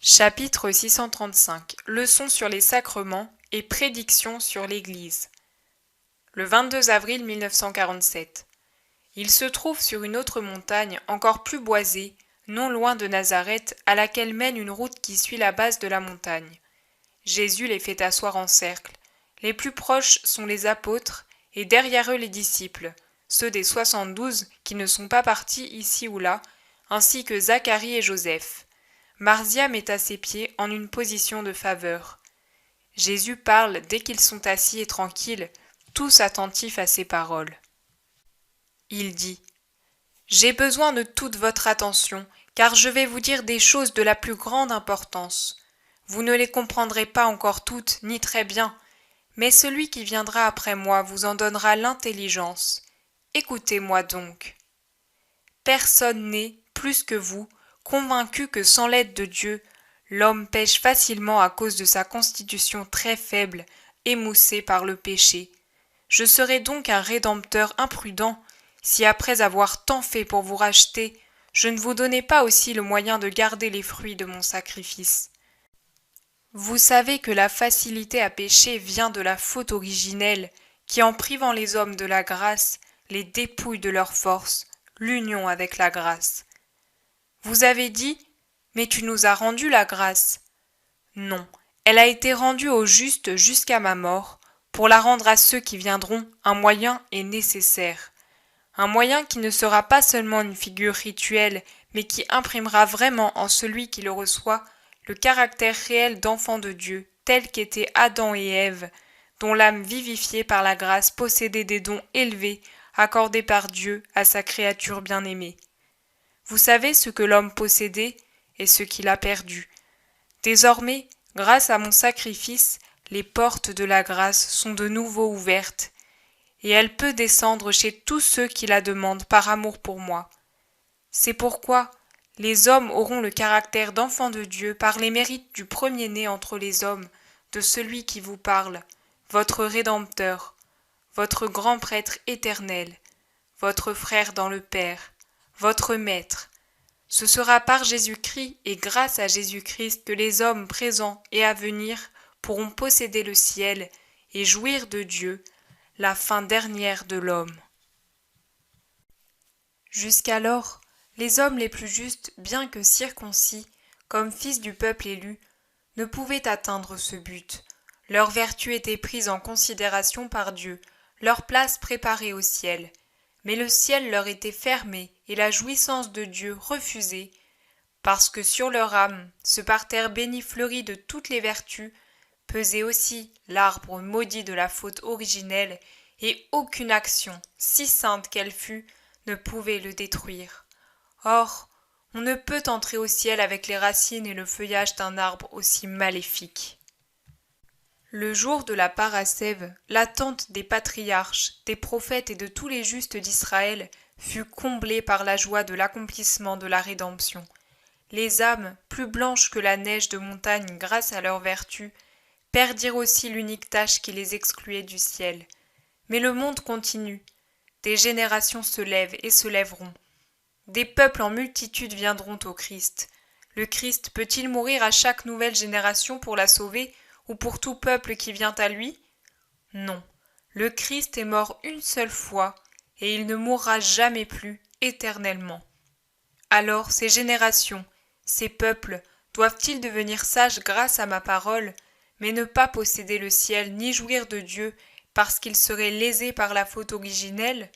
Chapitre 635. Leçons sur les sacrements et prédictions sur l'Église. Le 22 avril 1947. Il se trouve sur une autre montagne encore plus boisée, non loin de Nazareth, à laquelle mène une route qui suit la base de la montagne. Jésus les fait asseoir en cercle. Les plus proches sont les apôtres, et derrière eux les disciples, ceux des 72 qui ne sont pas partis ici ou là, ainsi que Zacharie et Joseph. Marziam est à ses pieds en une position de faveur. Jésus parle dès qu'ils sont assis et tranquilles, tous attentifs à ses paroles. Il dit : J'ai besoin de toute votre attention, car je vais vous dire des choses de la plus grande importance. Vous ne les comprendrez pas encore toutes, ni très bien, mais celui qui viendra après moi vous en donnera l'intelligence. Écoutez-moi donc. Personne n'est, plus que vous, convaincu que sans l'aide de Dieu, l'homme pêche facilement à cause de sa constitution très faible, émoussée par le péché. Je serais donc un rédempteur imprudent si, après avoir tant fait pour vous racheter, je ne vous donnais pas aussi le moyen de garder les fruits de mon sacrifice. Vous savez que la facilité à pécher vient de la faute originelle, qui, en privant les hommes de la grâce, les dépouille de leur force, l'union avec la grâce. Vous avez dit : mais tu nous as rendu la grâce. Non, elle a été rendue au juste jusqu'à ma mort, pour la rendre à ceux qui viendront un moyen et nécessaire. Un moyen qui ne sera pas seulement une figure rituelle, mais qui imprimera vraiment en celui qui le reçoit le caractère réel d'enfant de Dieu, tel qu'étaient Adam et Ève, dont l'âme vivifiée par la grâce possédait des dons élevés accordés par Dieu à sa créature bien-aimée. Vous savez ce que l'homme possédait et ce qu'il a perdu. Désormais, grâce à mon sacrifice, les portes de la grâce sont de nouveau ouvertes, et elle peut descendre chez tous ceux qui la demandent par amour pour moi. C'est pourquoi les hommes auront le caractère d'enfants de Dieu par les mérites du premier-né entre les hommes, de celui qui vous parle, votre Rédempteur, votre grand prêtre éternel, votre frère dans le Père, votre Maître. Ce sera par Jésus-Christ et grâce à Jésus-Christ que les hommes présents et à venir pourront posséder le ciel et jouir de Dieu, la fin dernière de l'homme. Jusqu'alors, les hommes les plus justes, bien que circoncis, comme fils du peuple élu, ne pouvaient atteindre ce but. Leur vertu était prise en considération par Dieu, leur place préparée au ciel. Mais le ciel leur était fermé et la jouissance de Dieu refusée, parce que sur leur âme, ce parterre béni fleuri de toutes les vertus, pesait aussi l'arbre maudit de la faute originelle, et aucune action, si sainte qu'elle fût, ne pouvait le détruire. Or, on ne peut entrer au ciel avec les racines et le feuillage d'un arbre aussi maléfique. Le jour de la Parascève, l'attente des patriarches, des prophètes et de tous les justes d'Israël fut comblée par la joie de l'accomplissement de la rédemption. Les âmes, plus blanches que la neige de montagne grâce à leur vertu, perdirent aussi l'unique tâche qui les excluait du ciel. Mais le monde continue. Des générations se lèvent et se lèveront. Des peuples en multitude viendront au Christ. Le Christ peut-il mourir à chaque nouvelle génération pour la sauver, ou pour tout peuple qui vient à lui ? Non, le Christ est mort une seule fois, et il ne mourra jamais plus, éternellement. Alors ces générations, ces peuples, doivent-ils devenir sages grâce à ma parole, mais ne pas posséder le ciel ni jouir de Dieu, parce qu'ils seraient lésés par la faute originelle ?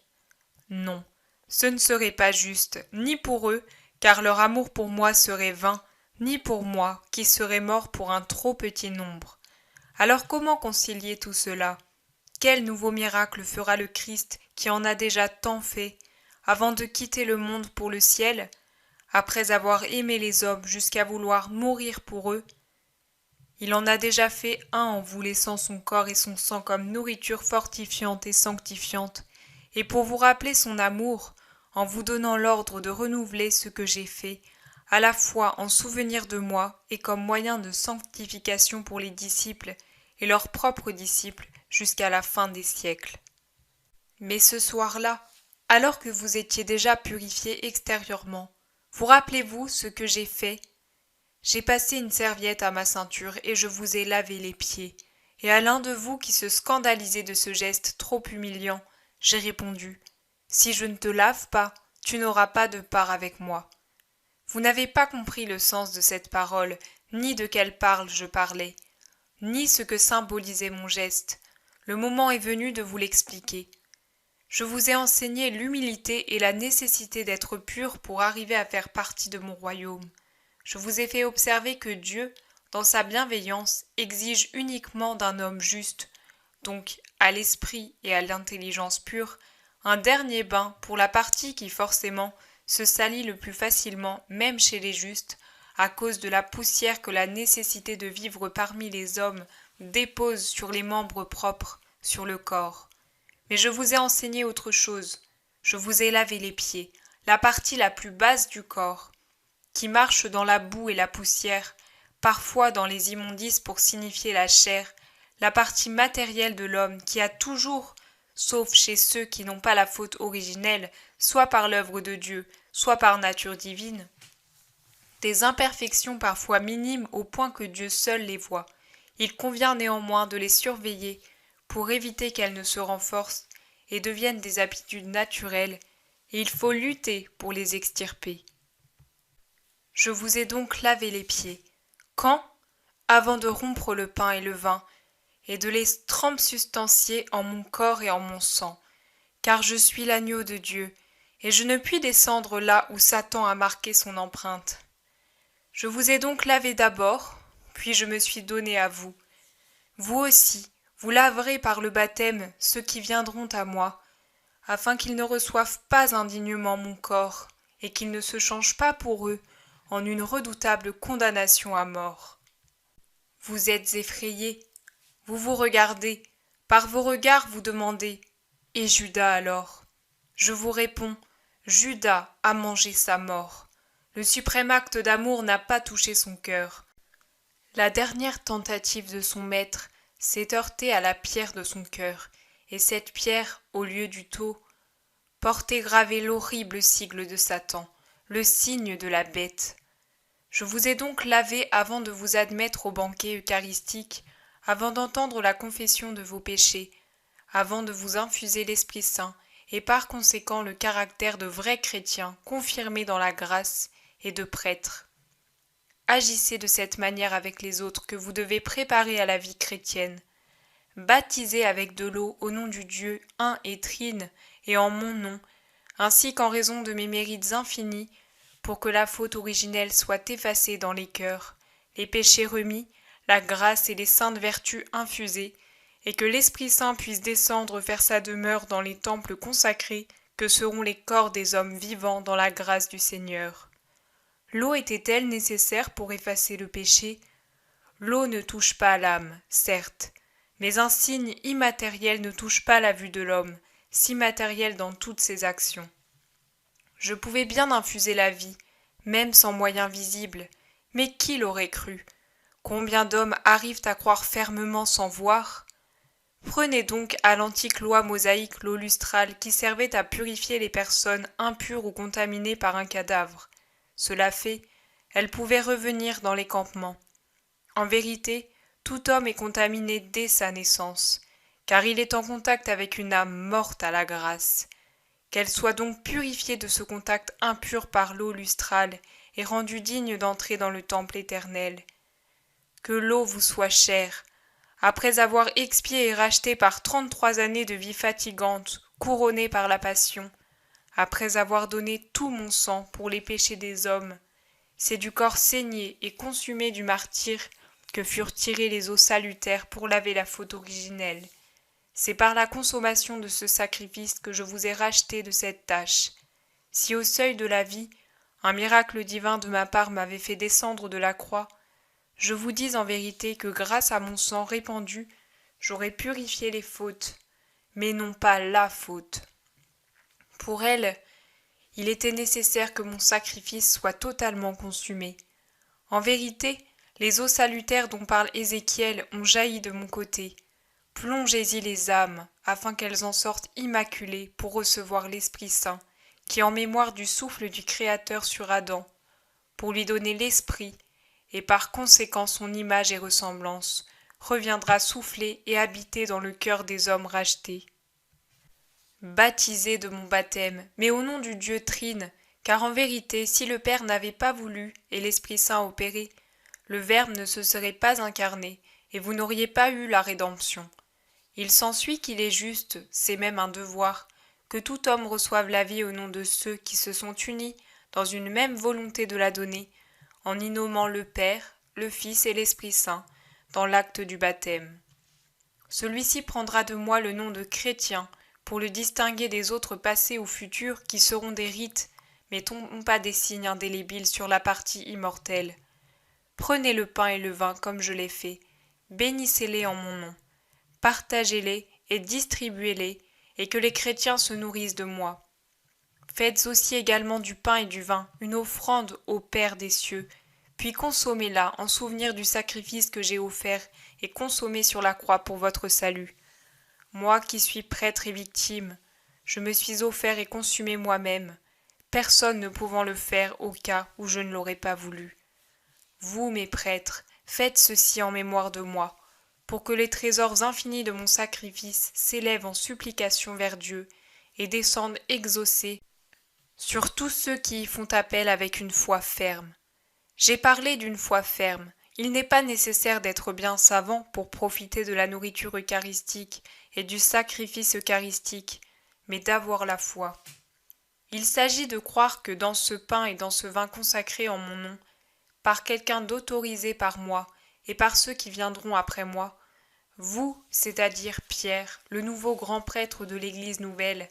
Non, ce ne serait pas juste, ni pour eux, car leur amour pour moi serait vain, ni pour moi, qui serais mort pour un trop petit nombre. Alors comment concilier tout cela ? Quel nouveau miracle fera le Christ qui en a déjà tant fait, avant de quitter le monde pour le ciel, après avoir aimé les hommes jusqu'à vouloir mourir pour eux ? Il en a déjà fait un en vous laissant son corps et son sang comme nourriture fortifiante et sanctifiante, et pour vous rappeler son amour, en vous donnant l'ordre de renouveler ce que j'ai fait, à la fois en souvenir de moi et comme moyen de sanctification pour les disciples et leurs propres disciples jusqu'à la fin des siècles. Mais ce soir-là, alors que vous étiez déjà purifiés extérieurement, vous rappelez-vous ce que j'ai fait ? J'ai passé une serviette à ma ceinture et je vous ai lavé les pieds. Et à l'un de vous qui se scandalisait de ce geste trop humiliant, j'ai répondu « Si je ne te lave pas, tu n'auras pas de part avec moi. » Vous n'avez pas compris le sens de cette parole, ni de quelle parole je parlais, ni ce que symbolisait mon geste. Le moment est venu de vous l'expliquer. Je vous ai enseigné l'humilité et la nécessité d'être pur pour arriver à faire partie de mon royaume. Je vous ai fait observer que Dieu, dans sa bienveillance, exige uniquement d'un homme juste, donc à l'esprit et à l'intelligence pure, un dernier bain pour la partie qui forcément se salit le plus facilement, même chez les justes, à cause de la poussière que la nécessité de vivre parmi les hommes dépose sur les membres propres, sur le corps. Mais je vous ai enseigné autre chose. Je vous ai lavé les pieds, la partie la plus basse du corps, qui marche dans la boue et la poussière, parfois dans les immondices pour signifier la chair, la partie matérielle de l'homme qui a toujours, sauf chez ceux qui n'ont pas la faute originelle, soit par l'œuvre de Dieu, soit par nature divine, des imperfections parfois minimes au point que Dieu seul les voit. Il convient néanmoins de les surveiller pour éviter qu'elles ne se renforcent et deviennent des habitudes naturelles, et il faut lutter pour les extirper. Je vous ai donc lavé les pieds. Quand? Avant de rompre le pain et le vin, et de les transubstancier en mon corps et en mon sang, car je suis l'agneau de Dieu, et je ne puis descendre là où Satan a marqué son empreinte. Je vous ai donc lavé d'abord, puis je me suis donné à vous. Vous aussi, vous laverez par le baptême ceux qui viendront à moi, afin qu'ils ne reçoivent pas indignement mon corps, et qu'il ne se change pas pour eux en une redoutable condamnation à mort. Vous êtes effrayés, vous vous regardez, par vos regards vous demandez, et Judas alors? Je vous réponds, Judas a mangé sa mort. Le suprême acte d'amour n'a pas touché son cœur. La dernière tentative de son maître s'est heurtée à la pierre de son cœur, et cette pierre, au lieu du tau, portait gravé l'horrible sigle de Satan, le signe de la bête. Je vous ai donc lavé avant de vous admettre au banquet eucharistique, avant d'entendre la confession de vos péchés, avant de vous infuser l'Esprit Saint, et par conséquent le caractère de vrai chrétien confirmé dans la grâce et de prêtre. Agissez de cette manière avec les autres que vous devez préparer à la vie chrétienne. Baptisez avec de l'eau au nom du Dieu un et trine, et en mon nom, ainsi qu'en raison de mes mérites infinis, pour que la faute originelle soit effacée dans les cœurs, les péchés remis, la grâce et les saintes vertus infusées, et que l'Esprit Saint puisse descendre faire sa demeure dans les temples consacrés que seront les corps des hommes vivants dans la grâce du Seigneur. L'eau était-elle nécessaire pour effacer le péché? L'eau ne touche pas l'âme, certes, mais un signe immatériel ne touche pas la vue de l'homme, si matériel dans toutes ses actions. Je pouvais bien infuser la vie, même sans moyens visibles, mais qui l'aurait cru? Combien d'hommes arrivent à croire fermement sans voir? Prenez donc à l'antique loi mosaïque l'eau lustrale qui servait à purifier les personnes impures ou contaminées par un cadavre. Cela fait, elle pouvait revenir dans les campements. En vérité, tout homme est contaminé dès sa naissance, car il est en contact avec une âme morte à la grâce. Qu'elle soit donc purifiée de ce contact impur par l'eau lustrale et rendue digne d'entrer dans le temple éternel. Que l'eau vous soit chère, après avoir expié et racheté par 33 années de vie fatigante, couronnée par la passion, après avoir donné tout mon sang pour les péchés des hommes, c'est du corps saigné et consumé du martyr que furent tirées les eaux salutaires pour laver la faute originelle. C'est par la consommation de ce sacrifice que je vous ai racheté de cette tâche. Si au seuil de la vie, un miracle divin de ma part m'avait fait descendre de la croix, je vous dis en vérité que grâce à mon sang répandu, j'aurais purifié les fautes, mais non pas la faute. Pour elle, il était nécessaire que mon sacrifice soit totalement consumé. En vérité, les eaux salutaires dont parle Ézéchiel ont jailli de mon côté. Plongez-y les âmes, afin qu'elles en sortent immaculées pour recevoir l'Esprit Saint, qui en mémoire du souffle du Créateur sur Adam, pour lui donner l'esprit, et par conséquent son image et ressemblance, reviendra souffler et habiter dans le cœur des hommes rachetés. Baptisé de mon baptême, mais au nom du Dieu Trine, car en vérité, si le Père n'avait pas voulu et l'Esprit Saint opéré, le Verbe ne se serait pas incarné, et vous n'auriez pas eu la rédemption. Il s'ensuit qu'il est juste, c'est même un devoir, que tout homme reçoive la vie au nom de ceux qui se sont unis dans une même volonté de la donner, en y nommant le Père, le Fils et l'Esprit Saint, dans l'acte du baptême. Celui-ci prendra de moi le nom de chrétien, pour le distinguer des autres passés ou futurs qui seront des rites, mais non pas des signes indélébiles sur la partie immortelle. Prenez le pain et le vin comme je l'ai fait, bénissez-les en mon nom, partagez-les et distribuez-les, et que les chrétiens se nourrissent de moi. Faites aussi également du pain et du vin une offrande au Père des cieux, puis consommez-la en souvenir du sacrifice que j'ai offert et consommé sur la croix pour votre salut. Moi qui suis prêtre et victime, je me suis offert et consumé moi-même, personne ne pouvant le faire au cas où je ne l'aurais pas voulu. Vous, mes prêtres, faites ceci en mémoire de moi, pour que les trésors infinis de mon sacrifice s'élèvent en supplication vers Dieu et descendent exaucés sur tous ceux qui y font appel avec une foi ferme. J'ai parlé d'une foi ferme. Il n'est pas nécessaire d'être bien savant pour profiter de la nourriture eucharistique et du sacrifice eucharistique, mais d'avoir la foi. Il s'agit de croire que dans ce pain et dans ce vin consacrés en mon nom, par quelqu'un d'autorisé par moi et par ceux qui viendront après moi, vous, c'est-à-dire Pierre, le nouveau grand prêtre de l'Église nouvelle,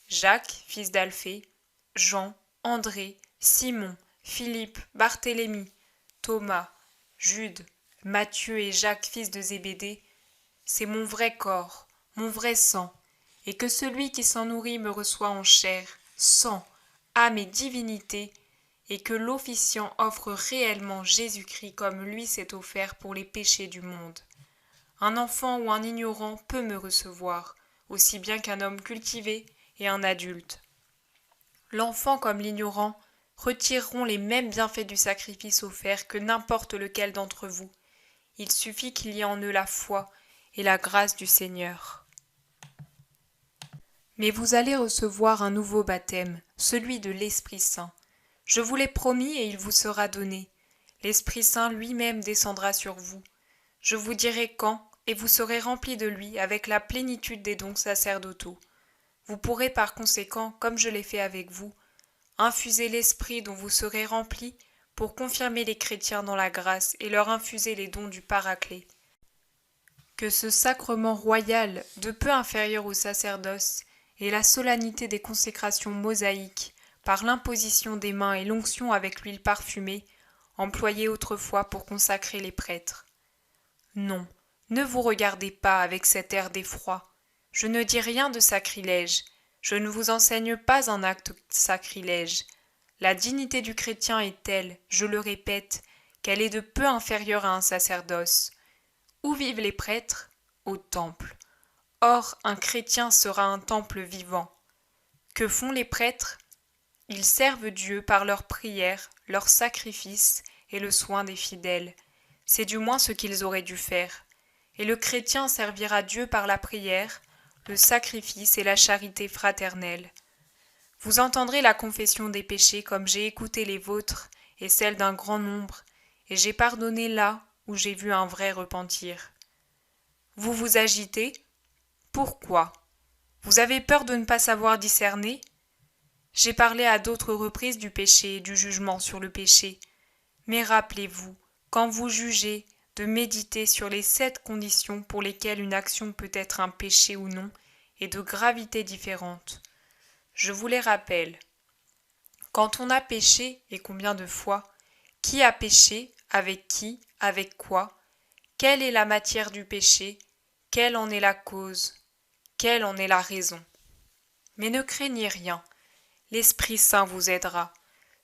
Jacques, fils d'Alphée, Jean, André, Simon, Philippe, Barthélemy, Thomas, Jude, Matthieu et Jacques, fils de Zébédée, c'est mon vrai corps, mon vrai sang, et que celui qui s'en nourrit me reçoit en chair, sang, âme et divinité, et que l'officiant offre réellement Jésus-Christ comme lui s'est offert pour les péchés du monde. Un enfant ou un ignorant peut me recevoir, aussi bien qu'un homme cultivé et un adulte. L'enfant comme l'ignorant retireront les mêmes bienfaits du sacrifice offert que n'importe lequel d'entre vous. Il suffit qu'il y ait en eux la foi et la grâce du Seigneur. Mais vous allez recevoir un nouveau baptême, celui de l'Esprit Saint. Je vous l'ai promis et il vous sera donné. L'Esprit Saint lui-même descendra sur vous. Je vous dirai quand, et vous serez remplis de lui avec la plénitude des dons sacerdotaux. Vous pourrez par conséquent, comme je l'ai fait avec vous, infuser l'Esprit dont vous serez remplis pour confirmer les chrétiens dans la grâce et leur infuser les dons du Paraclet. Que ce sacrement royal, de peu inférieur au sacerdoce, et la solennité des consécrations mosaïques, par l'imposition des mains et l'onction avec l'huile parfumée, employée autrefois pour consacrer les prêtres. Non, ne vous regardez pas avec cet air d'effroi. Je ne dis rien de sacrilège. Je ne vous enseigne pas un acte sacrilège. La dignité du chrétien est telle, je le répète, qu'elle est de peu inférieure à un sacerdoce. Où vivent les prêtres? Au temple. Or, un chrétien sera un temple vivant. Que font les prêtres? Ils servent Dieu par leurs prières, leurs sacrifices et le soin des fidèles. C'est du moins ce qu'ils auraient dû faire. Et le chrétien servira Dieu par la prière, le sacrifice et la charité fraternelle. Vous entendrez la confession des péchés comme j'ai écouté les vôtres et celles d'un grand nombre, et j'ai pardonné là où j'ai vu un vrai repentir. Vous vous agitez? Pourquoi? Vous avez peur de ne pas savoir discerner? J'ai parlé à d'autres reprises du péché et du jugement sur le péché. Mais rappelez-vous, quand vous jugez, de méditer sur les 7 conditions pour lesquelles une action peut être un péché ou non, et de gravité différente. Je vous les rappelle. Quand on a péché, et combien de fois? Qui a péché? Avec qui? Avec quoi? Quelle est la matière du péché? Quelle en est la cause? Quelle en est la raison? Mais ne craignez rien. L'Esprit Saint vous aidera.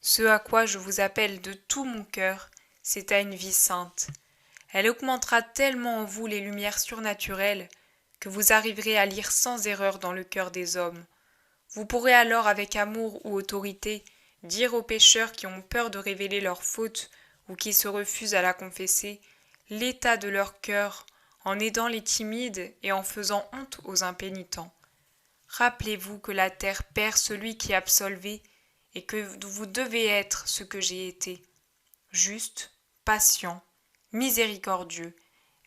Ce à quoi je vous appelle de tout mon cœur, c'est à une vie sainte. Elle augmentera tellement en vous les lumières surnaturelles que vous arriverez à lire sans erreur dans le cœur des hommes. Vous pourrez alors avec amour ou autorité dire aux pécheurs qui ont peur de révéler leurs fautes ou qui se refusent à la confesser, l'état de leur cœur en aidant les timides et en faisant honte aux impénitents. Rappelez-vous que la terre perd celui qui est absolvé et que vous devez être ce que j'ai été, juste, patient, miséricordieux,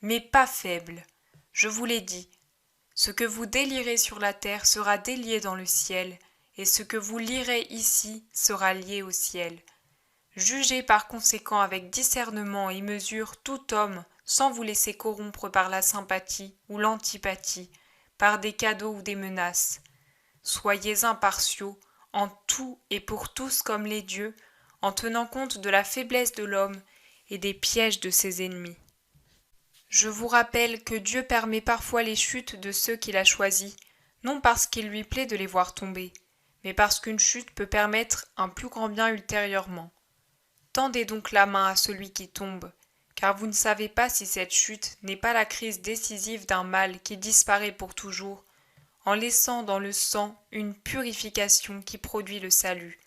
mais pas faible. Je vous l'ai dit, ce que vous délirez sur la terre sera délié dans le ciel, et ce que vous lirez ici sera lié au ciel. Jugez par conséquent avec discernement et mesure tout homme, sans vous laisser corrompre par la sympathie ou l'antipathie, par des cadeaux ou des menaces. Soyez impartiaux, en tout et pour tous comme les dieux, en tenant compte de la faiblesse de l'homme et des pièges de ses ennemis. Je vous rappelle que Dieu permet parfois les chutes de ceux qu'il a choisis, non parce qu'il lui plaît de les voir tomber, mais parce qu'une chute peut permettre un plus grand bien ultérieurement. Tendez donc la main à celui qui tombe, car vous ne savez pas si cette chute n'est pas la crise décisive d'un mal qui disparaît pour toujours, en laissant dans le sang une purification qui produit le salut,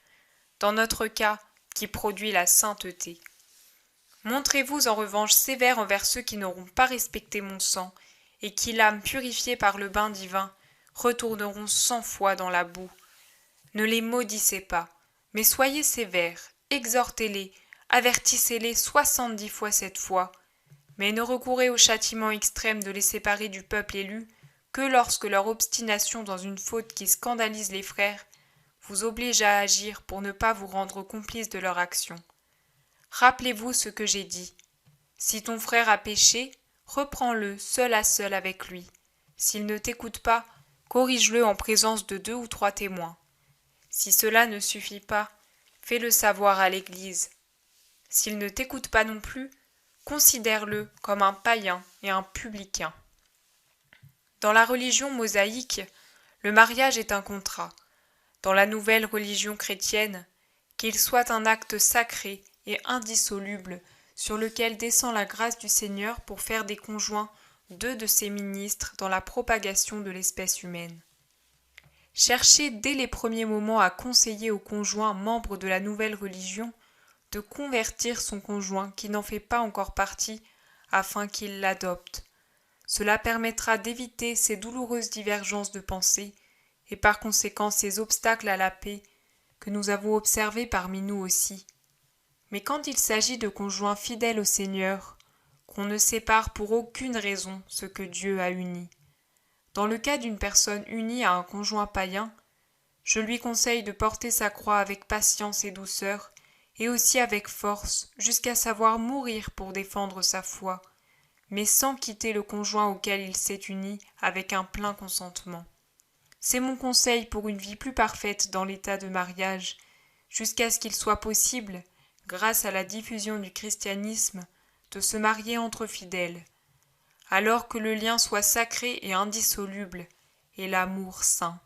dans notre cas, qui produit la sainteté. Montrez-vous en revanche sévère envers ceux qui n'auront pas respecté mon sang, et qui, l'âme purifiée par le bain divin, retourneront 100 fois dans la boue. Ne les maudissez pas, mais soyez sévères, exhortez-les, avertissez-les 70 fois 7 fois, mais ne recourez au châtiment extrême de les séparer du peuple élu que lorsque leur obstination dans une faute qui scandalise les frères vous oblige à agir pour ne pas vous rendre complice de leur action. Rappelez-vous ce que j'ai dit. Si ton frère a péché, reprends-le seul à seul avec lui. S'il ne t'écoute pas, corrige-le en présence de 2 ou 3 témoins. Si cela ne suffit pas, fais-le savoir à l'Église. S'il ne t'écoute pas non plus, considère-le comme un païen et un publicain. Dans la religion mosaïque, le mariage est un contrat. Dans la nouvelle religion chrétienne, qu'il soit un acte sacré et indissoluble sur lequel descend la grâce du Seigneur pour faire des conjoints 2 de ses ministres dans la propagation de l'espèce humaine. Cherchez dès les premiers moments à conseiller au conjoint membre de la nouvelle religion de convertir son conjoint qui n'en fait pas encore partie afin qu'il l'adopte. Cela permettra d'éviter ces douloureuses divergences de pensée et par conséquent ces obstacles à la paix que nous avons observés parmi nous aussi. Mais quand il s'agit de conjoints fidèles au Seigneur, qu'on ne sépare pour aucune raison ce que Dieu a uni. Dans le cas d'une personne unie à un conjoint païen, je lui conseille de porter sa croix avec patience et douceur, et aussi avec force, jusqu'à savoir mourir pour défendre sa foi, mais sans quitter le conjoint auquel il s'est uni avec un plein consentement. C'est mon conseil pour une vie plus parfaite dans l'état de mariage, jusqu'à ce qu'il soit possible, grâce à la diffusion du christianisme, de se marier entre fidèles, alors que le lien soit sacré et indissoluble, et l'amour saint.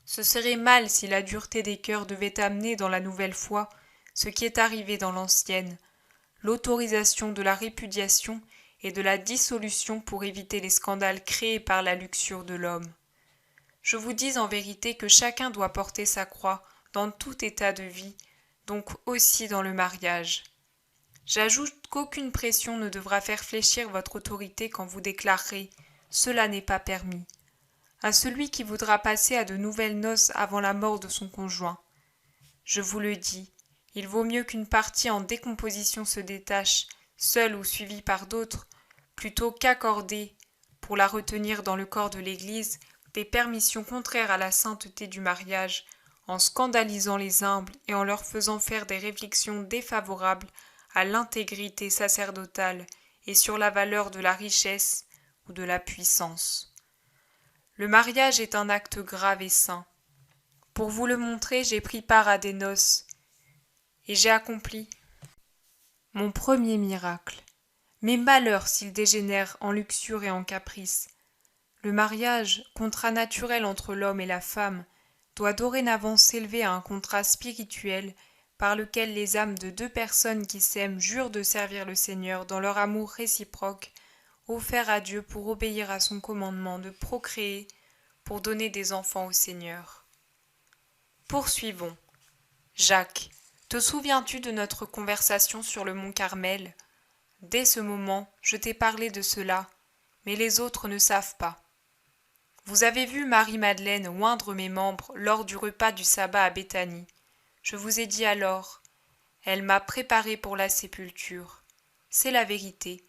Ce serait mal si la dureté des cœurs devait amener dans la nouvelle foi ce qui est arrivé dans l'ancienne, l'autorisation de la répudiation et de la dissolution pour éviter les scandales créés par la luxure de l'homme. Je vous dis en vérité que chacun doit porter sa croix dans tout état de vie, donc aussi dans le mariage. J'ajoute qu'aucune pression ne devra faire fléchir votre autorité quand vous déclarerez « cela n'est pas permis » à celui qui voudra passer à de nouvelles noces avant la mort de son conjoint. Je vous le dis, il vaut mieux qu'une partie en décomposition se détache, seule ou suivie par d'autres, plutôt qu'accorder, pour la retenir dans le corps de l'Église, des permissions contraires à la sainteté du mariage, en scandalisant les humbles et en leur faisant faire des réflexions défavorables à l'intégrité sacerdotale et sur la valeur de la richesse ou de la puissance. Le mariage est un acte grave et saint. Pour vous le montrer, j'ai pris part à des noces, et j'ai accompli mon premier miracle. Mais malheur s'il dégénère en luxure et en caprice. Le mariage, contrat naturel entre l'homme et la femme, doit dorénavant s'élever à un contrat spirituel par lequel les âmes de 2 personnes qui s'aiment jurent de servir le Seigneur dans leur amour réciproque, offert à Dieu pour obéir à son commandement de procréer, pour donner des enfants au Seigneur. Poursuivons. Jacques, Te souviens-tu de notre conversation sur le mont Carmel? Dès ce moment, je t'ai parlé de cela, mais les autres ne savent pas. Vous avez vu Marie-Madeleine oindre mes membres lors du repas du sabbat à Béthanie. Je vous ai dit alors, elle m'a préparé pour la sépulture. C'est la vérité.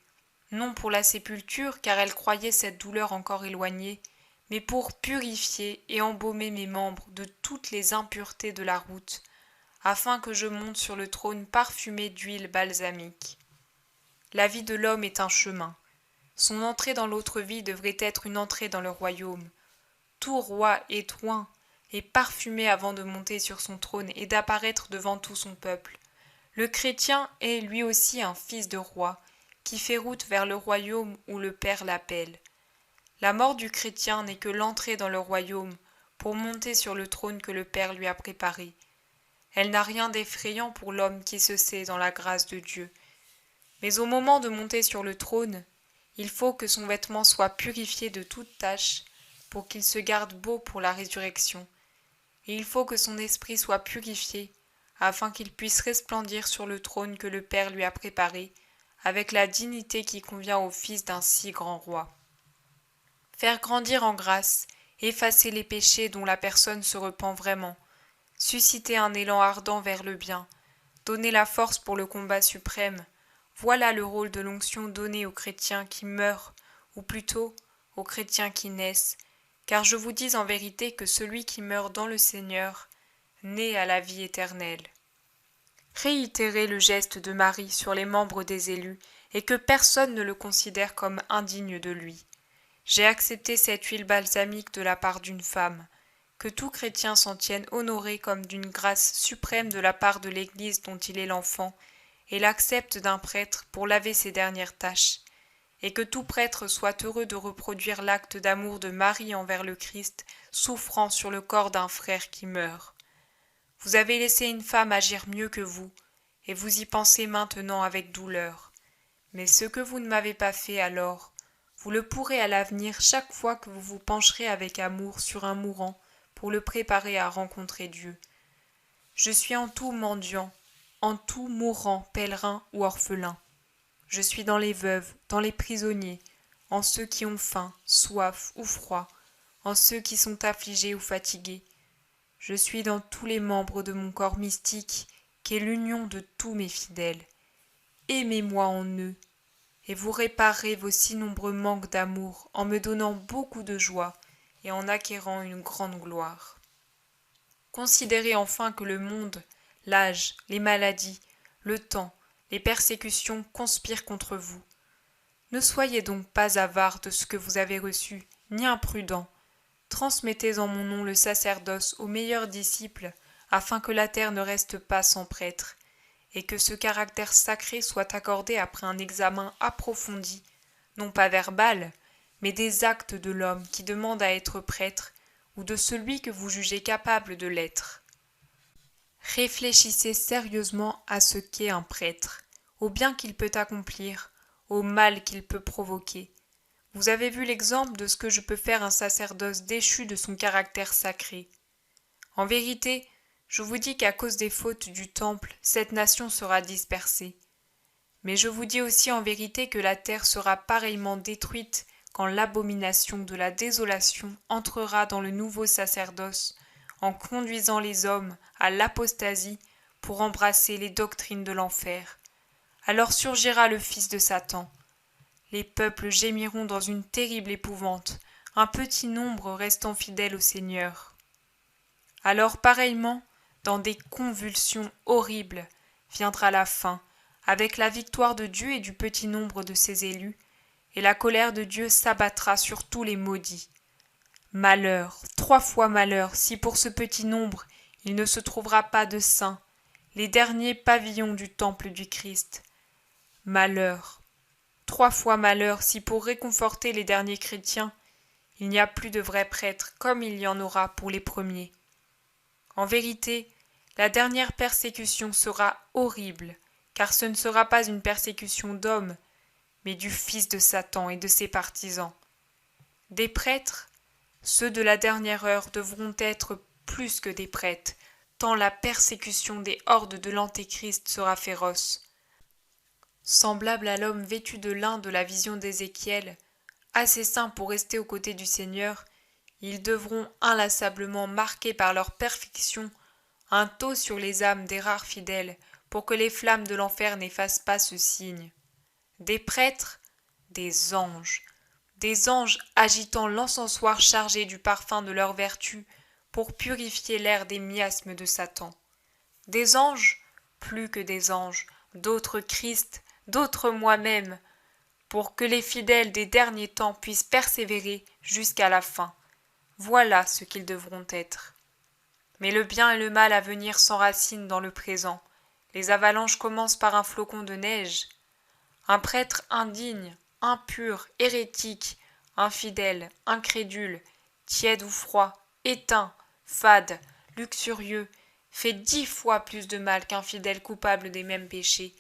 Non pour la sépulture, car elle croyait cette douleur encore éloignée, mais pour purifier et embaumer mes membres de toutes les impuretés de la route, afin que je monte sur le trône parfumé d'huile balsamique. La vie de l'homme est un chemin. Son entrée dans l'autre vie devrait être une entrée dans le royaume. Tout roi est oint et parfumé avant de monter sur son trône et d'apparaître devant tout son peuple. Le chrétien est lui aussi un fils de roi, qui fait route vers le royaume où le Père l'appelle. La mort du chrétien n'est que l'entrée dans le royaume pour monter sur le trône que le Père lui a préparé. Elle n'a rien d'effrayant pour l'homme qui se sait dans la grâce de Dieu. Mais au moment de monter sur le trône, il faut que son vêtement soit purifié de toute tache pour qu'il se garde beau pour la résurrection. Et il faut que son esprit soit purifié afin qu'il puisse resplendir sur le trône que le Père lui a préparé avec la dignité qui convient au fils d'un si grand roi. Faire grandir en grâce, effacer les péchés dont la personne se repent vraiment, susciter un élan ardent vers le bien, donner la force pour le combat suprême, voilà le rôle de l'onction donnée aux chrétiens qui meurent, ou plutôt aux chrétiens qui naissent, car je vous dis en vérité que celui qui meurt dans le Seigneur naît à la vie éternelle. Réitérez le geste de Marie sur les membres des élus et que personne ne le considère comme indigne de lui. J'ai accepté cette huile balsamique de la part d'une femme, que tout chrétien s'en tienne honoré comme d'une grâce suprême de la part de l'Église dont il est l'enfant, et l'accepte d'un prêtre pour laver ses dernières tâches, et que tout prêtre soit heureux de reproduire l'acte d'amour de Marie envers le Christ, souffrant sur le corps d'un frère qui meurt. Vous avez laissé une femme agir mieux que vous, et vous y pensez maintenant avec douleur. Mais ce que vous ne m'avez pas fait alors, vous le pourrez à l'avenir chaque fois que vous vous pencherez avec amour sur un mourant pour le préparer à rencontrer Dieu. Je suis en tout mendiant, en tout mourant, pèlerin ou orphelin. Je suis dans les veuves, dans les prisonniers, en ceux qui ont faim, soif ou froid, en ceux qui sont affligés ou fatigués. Je suis dans tous les membres de mon corps mystique, qui est l'union de tous mes fidèles. Aimez-moi en eux, et vous réparerez vos si nombreux manques d'amour en me donnant beaucoup de joie et en acquérant une grande gloire. Considérez enfin que le monde, l'âge, les maladies, le temps, les persécutions conspirent contre vous. Ne soyez donc pas avares de ce que vous avez reçu, ni imprudents. Transmettez en mon nom le sacerdoce aux meilleurs disciples, afin que la terre ne reste pas sans prêtre, et que ce caractère sacré soit accordé après un examen approfondi, non pas verbal, mais des actes de l'homme qui demande à être prêtre, ou de celui que vous jugez capable de l'être. Réfléchissez sérieusement à ce qu'est un prêtre, au bien qu'il peut accomplir, au mal qu'il peut provoquer. Vous avez vu l'exemple de ce que je peux faire un sacerdoce déchu de son caractère sacré. En vérité, je vous dis qu'à cause des fautes du temple, cette nation sera dispersée. Mais je vous dis aussi en vérité que la terre sera pareillement détruite quand l'abomination de la désolation entrera dans le nouveau sacerdoce, en conduisant les hommes à l'apostasie pour embrasser les doctrines de l'enfer. Alors surgira le fils de Satan. Les peuples gémiront dans une terrible épouvante, un petit nombre restant fidèle au Seigneur. Alors pareillement, dans des convulsions horribles, viendra la fin, avec la victoire de Dieu et du petit nombre de ses élus, et la colère de Dieu s'abattra sur tous les maudits. Malheur, 3 fois malheur, si pour ce petit nombre il ne se trouvera pas de saints, les derniers pavillons du temple du Christ. Malheur, 3 fois malheur, si pour réconforter les derniers chrétiens, il n'y a plus de vrais prêtres comme il y en aura pour les premiers. En vérité, la dernière persécution sera horrible, car ce ne sera pas une persécution d'hommes, mais du fils de Satan et de ses partisans. Des prêtres, ceux de la dernière heure devront être plus que des prêtres, tant la persécution des hordes de l'Antéchrist sera féroce. Semblable à l'homme vêtu de lin de la vision d'Ézéchiel, assez saints pour rester aux côtés du Seigneur, ils devront inlassablement marquer par leur perfection un taux sur les âmes des rares fidèles pour que les flammes de l'enfer n'effacent pas ce signe. Des prêtres, des anges agitant l'encensoir chargé du parfum de leur vertu pour purifier l'air des miasmes de Satan. Des anges, plus que des anges, d'autres Christ, d'autres moi-même, pour que les fidèles des derniers temps puissent persévérer jusqu'à la fin. Voilà ce qu'ils devront être. Mais le bien et le mal à venir s'enracinent dans le présent. Les avalanches commencent par un flocon de neige. Un prêtre indigne, impur, hérétique, infidèle, incrédule, tiède ou froid, éteint, fade, luxurieux, fait 10 fois plus de mal qu'un fidèle coupable des mêmes péchés,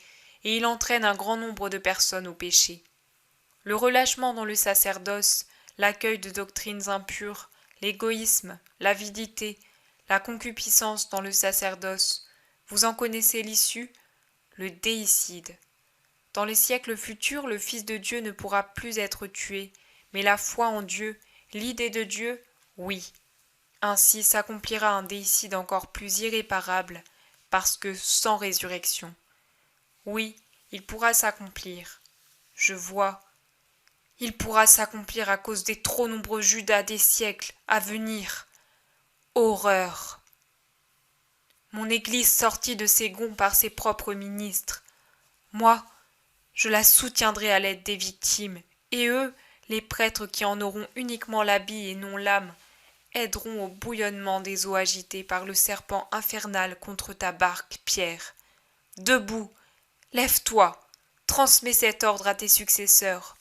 et il entraîne un grand nombre de personnes au péché. Le relâchement dans le sacerdoce, l'accueil de doctrines impures, l'égoïsme, l'avidité, la concupiscence dans le sacerdoce, vous en connaissez l'issue, le déicide. Dans les siècles futurs, le Fils de Dieu ne pourra plus être tué, mais la foi en Dieu, l'idée de Dieu, oui. Ainsi s'accomplira un déicide encore plus irréparable, parce que sans résurrection. Oui, il pourra s'accomplir. Je vois. Il pourra s'accomplir à cause des trop nombreux Judas des siècles à venir. Horreur! Mon Église sortit de ses gonds par ses propres ministres. Moi, je la soutiendrai à l'aide des victimes, et eux, les prêtres qui en auront uniquement l'habit et non l'âme, aideront au bouillonnement des eaux agitées par le serpent infernal contre ta barque, Pierre. Debout, lève-toi, transmets cet ordre à tes successeurs.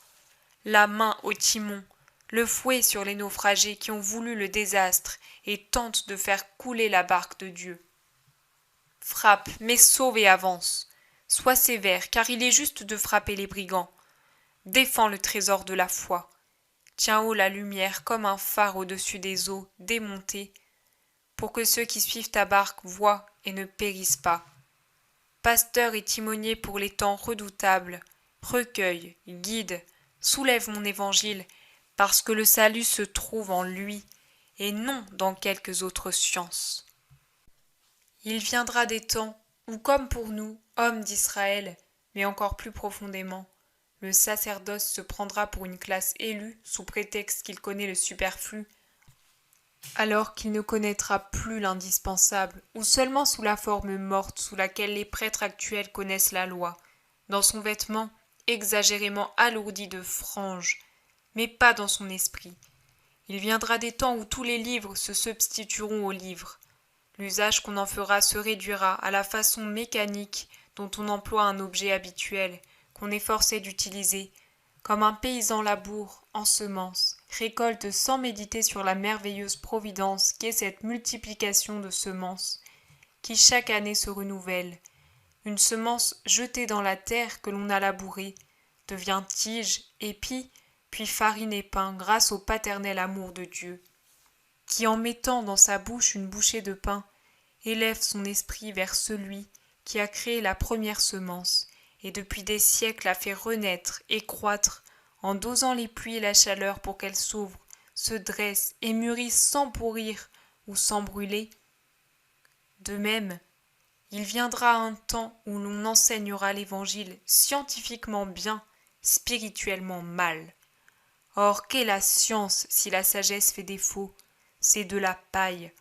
La main au timon, le fouet sur les naufragés qui ont voulu le désastre et tentent de faire couler la barque de Dieu. Frappe, mais sauve et avance. Sois sévère, car il est juste de frapper les brigands. Défends le trésor de la foi. Tiens haut la lumière comme un phare au-dessus des eaux démontées, pour que ceux qui suivent ta barque voient et ne périssent pas. Pasteur et timonier pour les temps redoutables, recueille, guide, soulève mon évangile, parce que le salut se trouve en lui, et non dans quelques autres sciences. Il viendra des temps où, comme pour nous, hommes d'Israël, mais encore plus profondément, le sacerdoce se prendra pour une classe élue sous prétexte qu'il connaît le superflu, alors qu'il ne connaîtra plus l'indispensable, ou seulement sous la forme morte sous laquelle les prêtres actuels connaissent la loi, dans son vêtement exagérément alourdi de franges, mais pas dans son esprit. Il viendra des temps où tous les livres se substitueront aux livres. L'usage qu'on en fera se réduira à la façon mécanique dont on emploie un objet habituel, qu'on est forcé d'utiliser, comme un paysan laboure, ensemence, récolte sans méditer sur la merveilleuse providence qu'est cette multiplication de semences, qui chaque année se renouvelle. Une semence jetée dans la terre que l'on a labourée devient tige, épi, puis farine et pain grâce au paternel amour de Dieu, qui en mettant dans sa bouche une bouchée de pain, élève son esprit vers celui qui a créé la première semence, et depuis des siècles a fait renaître et croître, en dosant les pluies et la chaleur pour qu'elle s'ouvre, se dresse et mûrisse sans pourrir ou sans brûler. De même, il viendra un temps où l'on enseignera l'Évangile scientifiquement bien, spirituellement mal. Or, qu'est la science si la sagesse fait défaut? C'est de la paille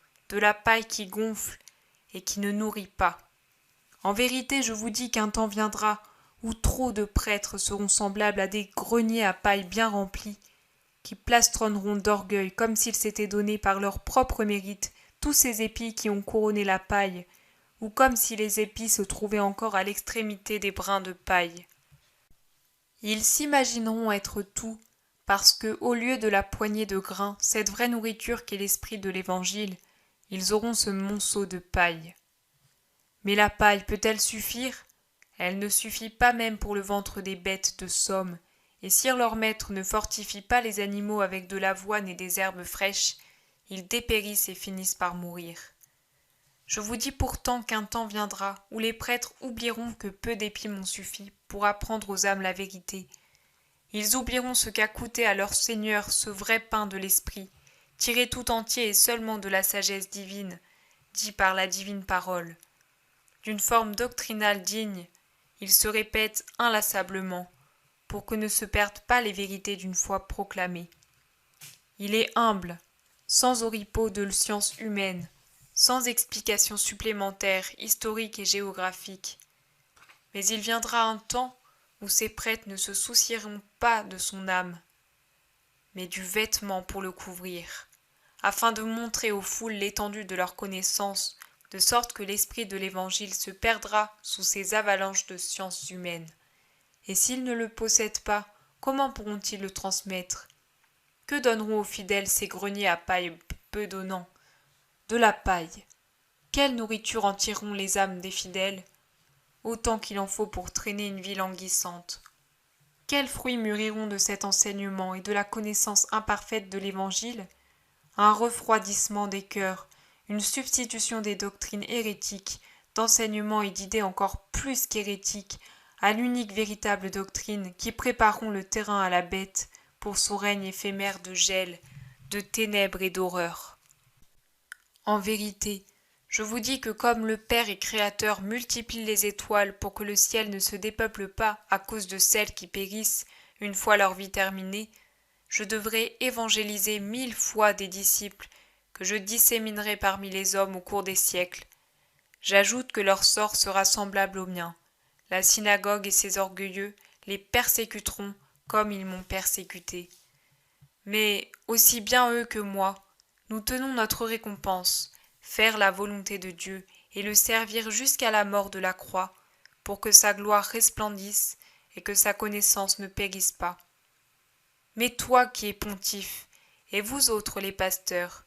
qui gonfle et qui ne nourrit pas. En vérité, je vous dis qu'un temps viendra où trop de prêtres seront semblables à des greniers à paille bien remplis, qui plastronneront d'orgueil comme s'ils s'étaient donné par leur propre mérite tous ces épis qui ont couronné la paille, ou comme si les épis se trouvaient encore à l'extrémité des brins de paille. Ils s'imagineront être tout, parce que, au lieu de la poignée de grains, cette vraie nourriture qu'est l'esprit de l'Évangile, ils auront ce monceau de paille. Mais la paille peut-elle suffire? Elle ne suffit pas même pour le ventre des bêtes de somme, et si leur maître ne fortifie pas les animaux avec de l'avoine et des herbes fraîches, ils dépérissent et finissent par mourir. Je vous dis pourtant qu'un temps viendra où les prêtres oublieront que peu d'épis m'ont suffi pour apprendre aux âmes la vérité. Ils oublieront ce qu'a coûté à leur Seigneur ce vrai pain de l'esprit, tiré tout entier et seulement de la sagesse divine, dit par la divine parole. D'une forme doctrinale digne, il se répète inlassablement, pour que ne se perdent pas les vérités d'une foi proclamée. Il est humble, sans oripeaux de science humaine, sans explications supplémentaires, historiques et géographiques. Mais il viendra un temps où ces prêtres ne se soucieront pas de son âme, mais du vêtement pour le couvrir, afin de montrer aux foules l'étendue de leur connaissance, de sorte que l'esprit de l'Évangile se perdra sous ces avalanches de sciences humaines. Et s'ils ne le possèdent pas, comment pourront-ils le transmettre? Que donneront aux fidèles ces greniers à paille peu donnants? De la paille. Quelle nourriture en tireront les âmes des fidèles? Autant qu'il en faut pour traîner une vie languissante. Quels fruits mûriront de cet enseignement et de la connaissance imparfaite de l'Évangile? Un refroidissement des cœurs, une substitution des doctrines hérétiques, d'enseignements et d'idées encore plus qu'hérétiques, à l'unique véritable doctrine qui prépareront le terrain à la bête pour son règne éphémère de gel, de ténèbres et d'horreur. En vérité, je vous dis que comme le Père et Créateur multiplie les étoiles pour que le ciel ne se dépeuple pas à cause de celles qui périssent une fois leur vie terminée, je devrais évangéliser 1000 fois des disciples que je disséminerai parmi les hommes au cours des siècles. J'ajoute que leur sort sera semblable au mien. La synagogue et ses orgueilleux les persécuteront comme ils m'ont persécuté. Mais aussi bien eux que moi, nous tenons notre récompense, faire la volonté de Dieu et le servir jusqu'à la mort de la croix, pour que sa gloire resplendisse et que sa connaissance ne périsse pas. Mais toi qui es pontife, et vous autres les pasteurs,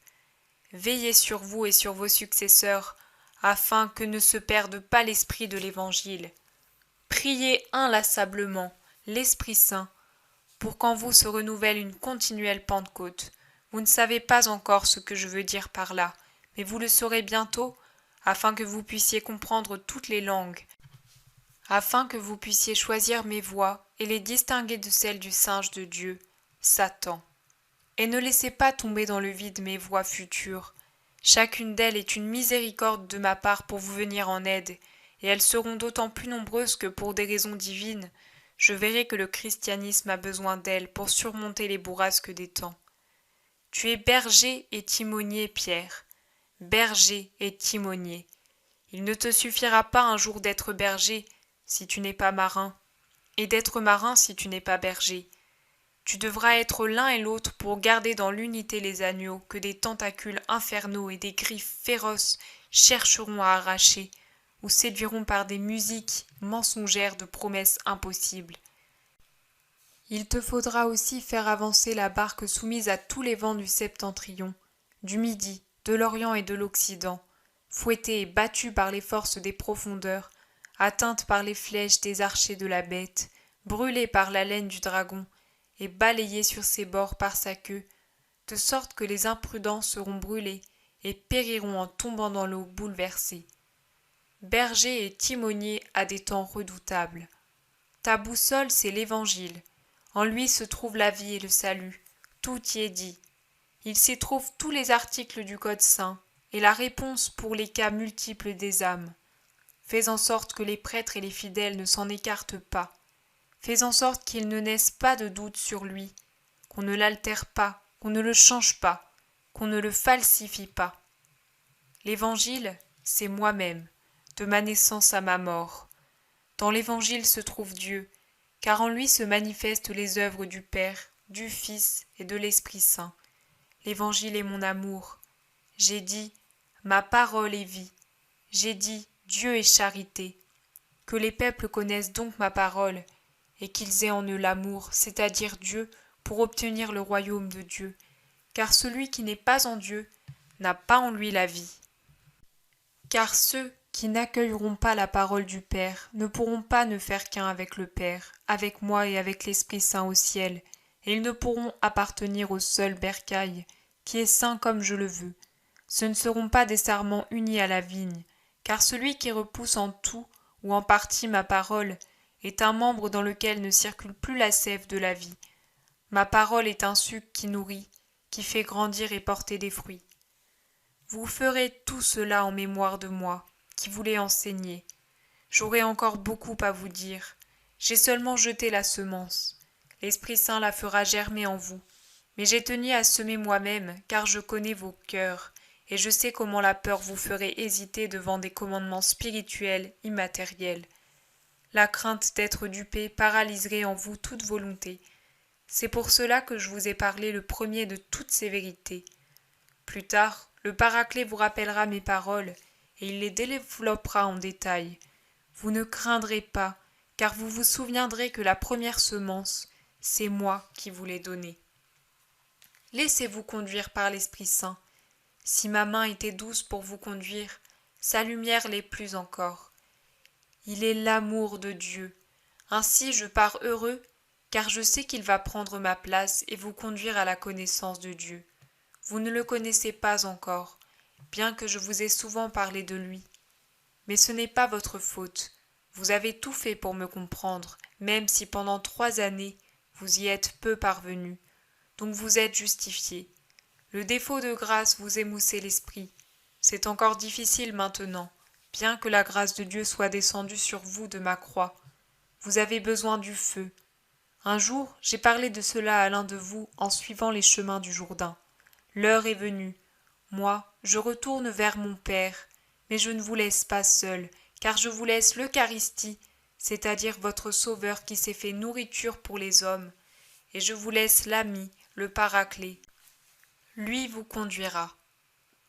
veillez sur vous et sur vos successeurs, afin que ne se perde pas l'esprit de l'Évangile. Priez inlassablement l'Esprit Saint, pour qu'en vous se renouvelle une continuelle Pentecôte. Vous ne savez pas encore ce que je veux dire par là, mais vous le saurez bientôt, afin que vous puissiez comprendre toutes les langues, afin que vous puissiez choisir mes voies et les distinguer de celles du singe de Dieu, Satan. Et ne laissez pas tomber dans le vide mes voies futures. Chacune d'elles est une miséricorde de ma part pour vous venir en aide, et elles seront d'autant plus nombreuses que pour des raisons divines, je verrai que le christianisme a besoin d'elles pour surmonter les bourrasques des temps. Tu es berger et timonier, Pierre. Berger et timonier. Il ne te suffira pas un jour d'être berger si tu n'es pas marin, et d'être marin si tu n'es pas berger. Tu devras être l'un et l'autre pour garder dans l'unité les agneaux que des tentacules infernaux et des griffes féroces chercheront à arracher, ou séduiront par des musiques mensongères de promesses impossibles. Il te faudra aussi faire avancer la barque soumise à tous les vents du septentrion, du midi, de l'orient et de l'occident, fouettée et battue par les forces des profondeurs, atteinte par les flèches des archers de la bête, brûlée par la laine du dragon, et balayée sur ses bords par sa queue, de sorte que les imprudents seront brûlés et périront en tombant dans l'eau bouleversés. Berger et timonier à des temps redoutables. Ta boussole, c'est l'Évangile. En lui se trouve la vie et le salut. Tout y est dit. Il s'y trouve tous les articles du Code saint et la réponse pour les cas multiples des âmes. Fais en sorte que les prêtres et les fidèles ne s'en écartent pas. Fais en sorte qu'il ne naisse pas de doute sur lui, qu'on ne l'altère pas, qu'on ne le change pas, qu'on ne le falsifie pas. L'Évangile, c'est moi-même, de ma naissance à ma mort. Dans l'Évangile se trouve Dieu, car en lui se manifestent les œuvres du Père, du Fils et de l'Esprit Saint. L'Évangile est mon amour. J'ai dit, ma parole est vie. J'ai dit, Dieu est charité. Que les peuples connaissent donc ma parole, et qu'ils aient en eux l'amour, c'est-à-dire Dieu, pour obtenir le royaume de Dieu. Car celui qui n'est pas en Dieu n'a pas en lui la vie. Car ceux qui n'accueilleront pas la parole du Père ne pourront pas ne faire qu'un avec le Père, avec moi et avec l'Esprit Saint au ciel, et ils ne pourront appartenir au seul bercail, qui est saint comme je le veux. ce ne seront pas des sarments unis à la vigne, car celui qui repousse en tout ou en partie ma parole est un membre dans lequel ne circule plus la sève de la vie. Ma parole est un suc qui nourrit, qui fait grandir et porter des fruits. Vous ferez tout cela en mémoire de moi, qui vous l'ai enseigné. J'aurai encore beaucoup à vous dire. J'ai seulement jeté la semence. L'Esprit Saint la fera germer en vous. Mais j'ai tenu à semer moi-même, car je connais vos cœurs, et je sais comment la peur vous ferait hésiter devant des commandements spirituels, immatériels. La crainte d'être dupé paralyserait en vous toute volonté. C'est pour cela que je vous ai parlé le premier de toutes ces vérités. Plus tard, le Paraclet vous rappellera mes paroles, et il les développera en détail. Vous ne craindrez pas, car vous vous souviendrez que la première semence, c'est moi qui vous l'ai donnée. Laissez-vous conduire par l'Esprit Saint. Si ma main était douce pour vous conduire, sa lumière l'est plus encore. Il est l'amour de Dieu. Ainsi je pars heureux, car je sais qu'il va prendre ma place et vous conduire à la connaissance de Dieu. Vous ne le connaissez pas encore, bien que je vous ai souvent parlé de lui. Mais ce n'est pas votre faute. Vous avez tout fait pour me comprendre, même si pendant 3 années vous y êtes peu parvenu. Donc vous êtes justifiés. Le défaut de grâce vous émoussait l'esprit. C'est encore difficile maintenant, bien que la grâce de Dieu soit descendue sur vous de ma croix. Vous avez besoin du feu. Un jour, j'ai parlé de cela à l'un de vous en suivant les chemins du Jourdain. L'heure est venue. Moi, je retourne vers mon Père, mais je ne vous laisse pas seul, car je vous laisse l'Eucharistie, c'est-à-dire votre Sauveur qui s'est fait nourriture pour les hommes, et je vous laisse l'ami, le Paraclet. Lui vous conduira.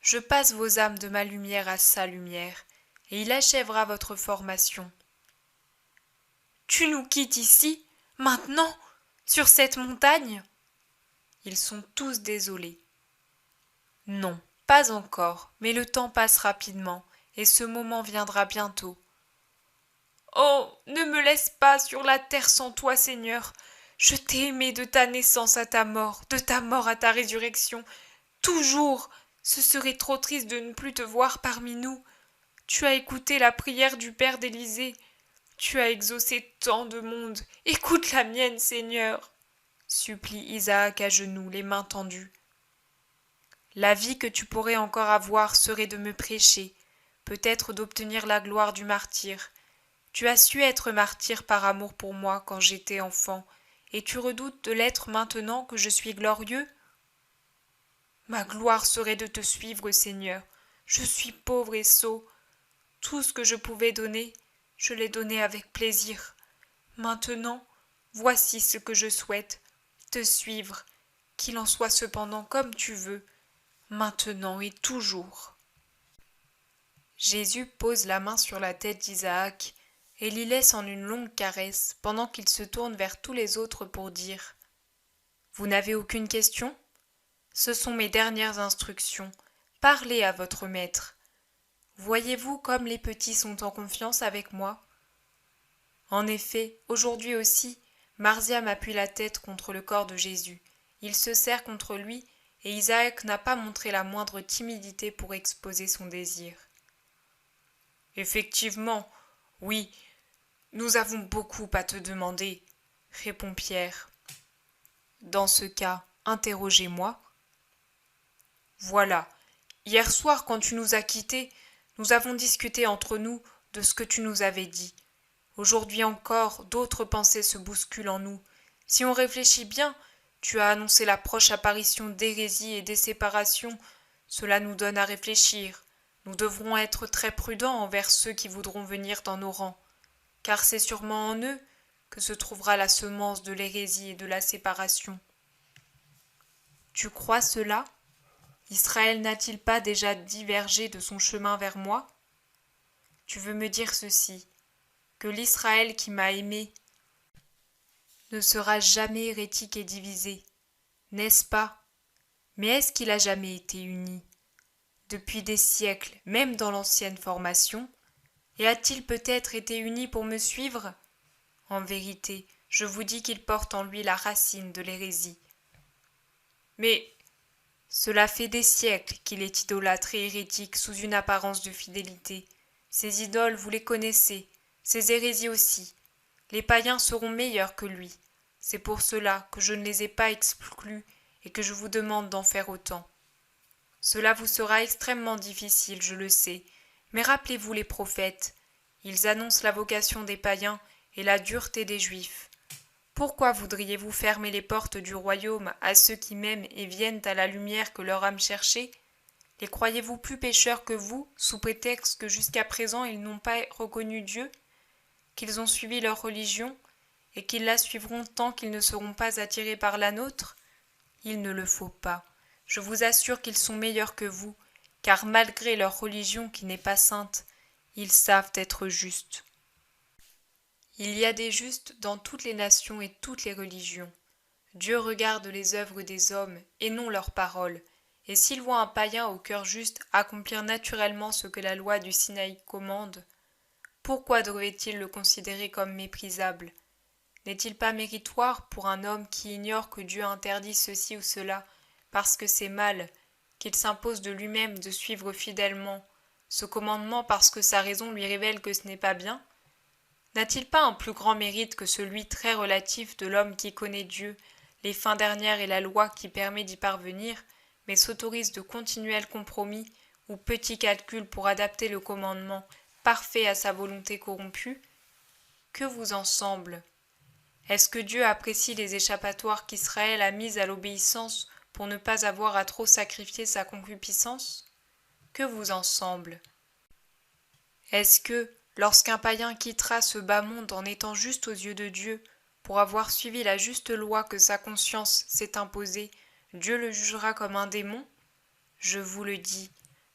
Je passe vos âmes de ma lumière à sa lumière, et il achèvera votre formation. Tu nous quittes ici, maintenant, sur cette montagne ? Ils sont tous désolés. Non, pas encore, mais le temps passe rapidement, et ce moment viendra bientôt. Oh, ne me laisse pas sur la terre sans toi, Seigneur. Je t'ai aimé de ta naissance à ta mort, de ta mort à ta résurrection. Toujours, ce serait trop triste de ne plus te voir parmi nous. Tu as écouté la prière du Père d'Élysée. Tu as exaucé tant de monde. Écoute la mienne, Seigneur, supplie Isaac à genoux, les mains tendues. La vie que tu pourrais encore avoir serait de me prêcher, peut-être d'obtenir la gloire du martyr. Tu as su être martyr par amour pour moi quand j'étais enfant, et tu redoutes de l'être maintenant que je suis glorieux ? Ma gloire serait de te suivre, Seigneur. Je suis pauvre et sot. Tout ce que je pouvais donner, je l'ai donné avec plaisir. Maintenant, voici ce que je souhaite, te suivre, qu'il en soit cependant comme tu veux, maintenant et toujours. Jésus pose la main sur la tête d'Isaac et l'y laisse en une longue caresse pendant qu'il se tourne vers tous les autres pour dire « Vous n'avez aucune question ? Ce sont mes dernières instructions. Parlez à votre maître. Voyez-vous comme les petits sont en confiance avec moi ? En effet, aujourd'hui aussi, Marziam appuie la tête contre le corps de Jésus. Il se serre contre lui et Isaac n'a pas montré la moindre timidité pour exposer son désir. Effectivement, oui, nous avons beaucoup à te demander, répond Pierre. Dans ce cas, interrogez-moi. Voilà, hier soir quand tu nous as quittés, nous avons discuté entre nous de ce que tu nous avais dit. Aujourd'hui encore, d'autres pensées se bousculent en nous. Si on réfléchit bien, tu as annoncé la proche apparition d'hérésie et des séparations. Cela nous donne à réfléchir. Nous devrons être très prudents envers ceux qui voudront venir dans nos rangs, car c'est sûrement en eux que se trouvera la semence de l'hérésie et de la séparation. Tu crois cela ? Israël n'a-t-il pas déjà divergé de son chemin vers moi ? Tu veux me dire ceci, que l'Israël qui m'a aimé ne sera jamais hérétique et divisé, n'est-ce pas ? Mais est-ce qu'il a jamais été uni ? Depuis des siècles, même dans l'ancienne formation, et a-t-il peut-être été uni pour me suivre ? En vérité, je vous dis qu'il porte en lui la racine de l'hérésie. Mais Cela fait des siècles qu'il est idolâtre et hérétique sous une apparence de fidélité. Ses idoles, vous les connaissez, ses hérésies aussi. Les païens seront meilleurs que lui. C'est pour cela que je ne les ai pas exclus et que je vous demande d'en faire autant. Cela vous sera extrêmement difficile, je le sais, mais rappelez-vous les prophètes. Ils annoncent la vocation des païens et la dureté des Juifs. Pourquoi voudriez-vous fermer les portes du royaume à ceux qui m'aiment et viennent à la lumière que leur âme cherchait? Les croyez-vous plus pécheurs que vous, sous prétexte que jusqu'à présent ils n'ont pas reconnu Dieu, qu'ils ont suivi leur religion, et qu'ils la suivront tant qu'ils ne seront pas attirés par la nôtre? Il ne le faut pas. Je vous assure qu'ils sont meilleurs que vous, car malgré leur religion qui n'est pas sainte, ils savent être justes. Il y a des justes dans toutes les nations et toutes les religions. Dieu regarde les œuvres des hommes et non leurs paroles, et s'il voit un païen au cœur juste accomplir naturellement ce que la loi du Sinaï commande, pourquoi devrait-il le considérer comme méprisable? N'est-il pas méritoire pour un homme qui ignore que Dieu interdit ceci ou cela parce que c'est mal, qu'il s'impose de lui-même de suivre fidèlement ce commandement parce que sa raison lui révèle que ce n'est pas bien? N'a-t-il pas un plus grand mérite que celui très relatif de l'homme qui connaît Dieu, les fins dernières et la loi qui permet d'y parvenir, mais s'autorise de continuels compromis ou petits calculs pour adapter le commandement parfait à sa volonté corrompue? Que vous en semble? Est-ce que Dieu apprécie les échappatoires qu'Israël a mises à l'obéissance pour ne pas avoir à trop sacrifier sa concupiscence? Que vous en semble? Est-ce que, lorsqu'un païen quittera ce bas monde en étant juste aux yeux de Dieu, pour avoir suivi la juste loi que sa conscience s'est imposée, Dieu le jugera comme un démon? Je vous le dis,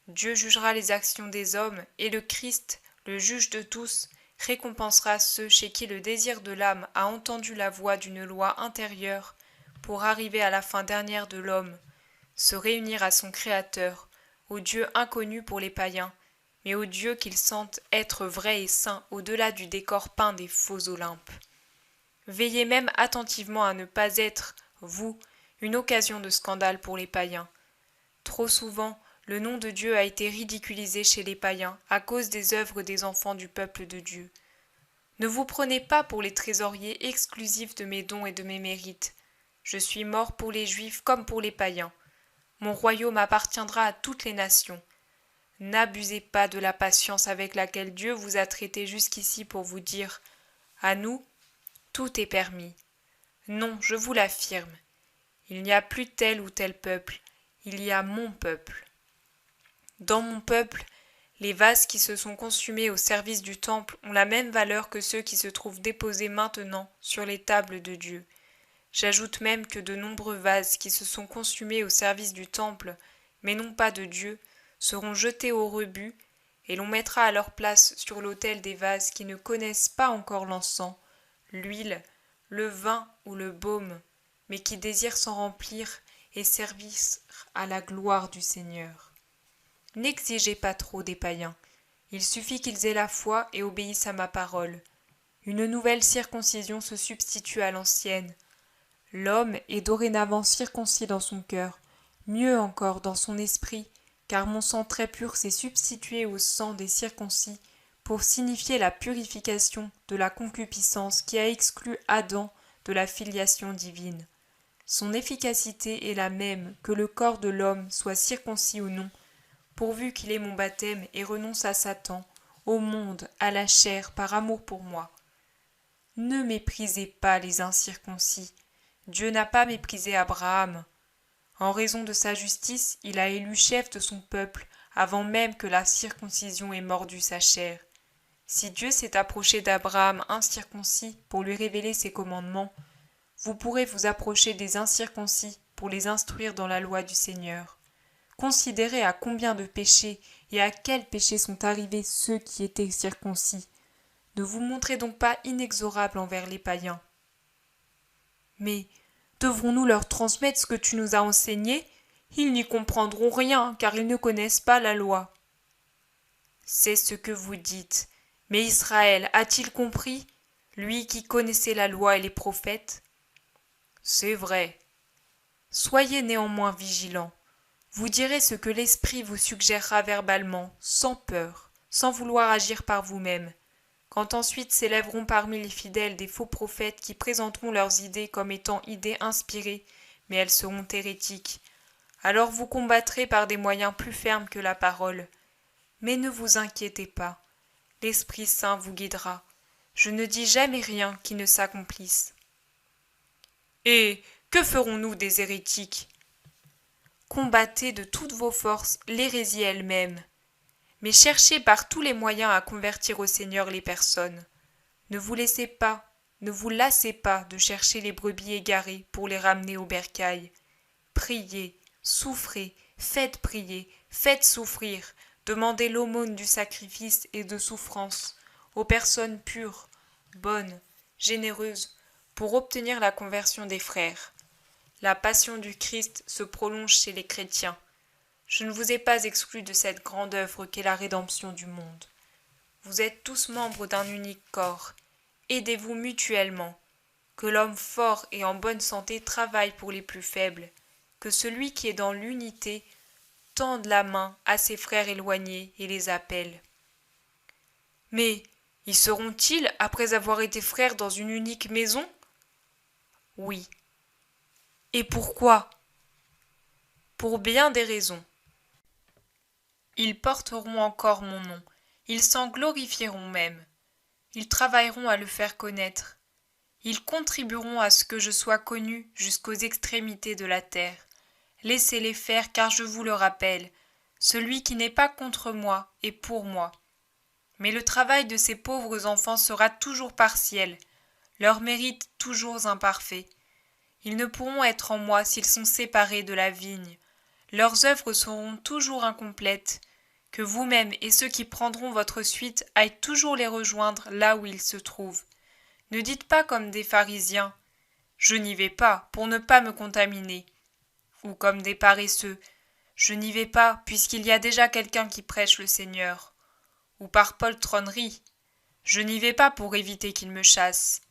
Dieu jugera les actions des hommes, et le Christ, le juge de tous, récompensera ceux chez qui le désir de l'âme a entendu la voix d'une loi intérieure pour arriver à la fin dernière de l'homme, se réunir à son Créateur, au Dieu inconnu pour les païens, mais au Dieu qu'ils sentent être vrai et saint au-delà du décor peint des faux Olympes. Veillez même attentivement à ne pas être, vous, une occasion de scandale pour les païens. Trop souvent, le nom de Dieu a été ridiculisé chez les païens à cause des œuvres des enfants du peuple de Dieu. Ne vous prenez pas pour les trésoriers exclusifs de mes dons et de mes mérites. Je suis mort pour les Juifs comme pour les païens. Mon royaume appartiendra à toutes les nations. N'abusez pas de la patience avec laquelle Dieu vous a traité jusqu'ici pour vous dire « À nous, tout est permis ». Non, je vous l'affirme. Il n'y a plus tel ou tel peuple, il y a mon peuple. Dans mon peuple, les vases qui se sont consumés au service du temple ont la même valeur que ceux qui se trouvent déposés maintenant sur les tables de Dieu. J'ajoute même que de nombreux vases qui se sont consumés au service du temple, mais non pas de Dieu, seront jetés au rebut, et l'on mettra à leur place sur l'autel des vases qui ne connaissent pas encore l'encens, l'huile, le vin ou le baume, mais qui désirent s'en remplir et servir à la gloire du Seigneur. N'exigez pas trop des païens, il suffit qu'ils aient la foi et obéissent à ma parole. Une nouvelle circoncision se substitue à l'ancienne. L'homme est dorénavant circoncis dans son cœur, mieux encore dans son esprit, car mon sang très pur s'est substitué au sang des circoncis pour signifier la purification de la concupiscence qui a exclu Adam de la filiation divine. Son efficacité est la même que le corps de l'homme soit circoncis ou non, pourvu qu'il ait mon baptême et renonce à Satan, au monde, à la chair, par amour pour moi. Ne méprisez pas les incirconcis. Dieu n'a pas méprisé Abraham. En raison de sa justice, il a élu chef de son peuple avant même que la circoncision ait mordu sa chair. Si Dieu s'est approché d'Abraham incirconcis pour lui révéler ses commandements, vous pourrez vous approcher des incirconcis pour les instruire dans la loi du Seigneur. Considérez à combien de péchés et à quels péchés sont arrivés ceux qui étaient circoncis. Ne vous montrez donc pas inexorable envers les païens. Mais devrons-nous leur transmettre ce que tu nous as enseigné? Ils n'y comprendront rien, car ils ne connaissent pas la loi. C'est ce que vous dites. Mais Israël a-t-il compris, lui qui connaissait la loi et les prophètes? C'est vrai. Soyez néanmoins vigilants. Vous direz ce que l'esprit vous suggérera verbalement, sans peur, sans vouloir agir par vous-même. Quand ensuite s'élèveront parmi les fidèles des faux prophètes qui présenteront leurs idées comme étant idées inspirées, mais elles seront hérétiques, alors vous combattrez par des moyens plus fermes que la parole. Mais ne vous inquiétez pas, l'Esprit Saint vous guidera. Je ne dis jamais rien qui ne s'accomplisse. Et que ferons-nous des hérétiques? Combattez de toutes vos forces l'hérésie elle-même, mais cherchez par tous les moyens à convertir au Seigneur les personnes. Ne vous lassez pas de chercher les brebis égarées pour les ramener au bercail. Priez, souffrez, faites prier, faites souffrir, demandez l'aumône du sacrifice et de souffrance aux personnes pures, bonnes, généreuses, pour obtenir la conversion des frères. La passion du Christ se prolonge chez les chrétiens. Je ne vous ai pas exclu de cette grande œuvre qu'est la rédemption du monde. Vous êtes tous membres d'un unique corps. Aidez-vous mutuellement. Que l'homme fort et en bonne santé travaille pour les plus faibles. Que celui qui est dans l'unité tende la main à ses frères éloignés et les appelle. Mais y seront-ils après avoir été frères dans une unique maison? Oui. Et pourquoi? Pour bien des raisons. Ils porteront encore mon nom, ils s'en glorifieront même. Ils travailleront à le faire connaître. Ils contribueront à ce que je sois connu jusqu'aux extrémités de la terre. Laissez-les faire, car je vous le rappelle, celui qui n'est pas contre moi est pour moi. Mais le travail de ces pauvres enfants sera toujours partiel, leur mérite toujours imparfait. Ils ne pourront être en moi s'ils sont séparés de la vigne. Leurs œuvres seront toujours incomplètes. Que vous-même et ceux qui prendront votre suite aillent toujours les rejoindre là où ils se trouvent. Ne dites pas comme des pharisiens « Je n'y vais pas pour ne pas me contaminer » ou comme des paresseux « Je n'y vais pas puisqu'il y a déjà quelqu'un qui prêche le Seigneur » ou par poltronnerie « Je n'y vais pas pour éviter qu'il me chasse ».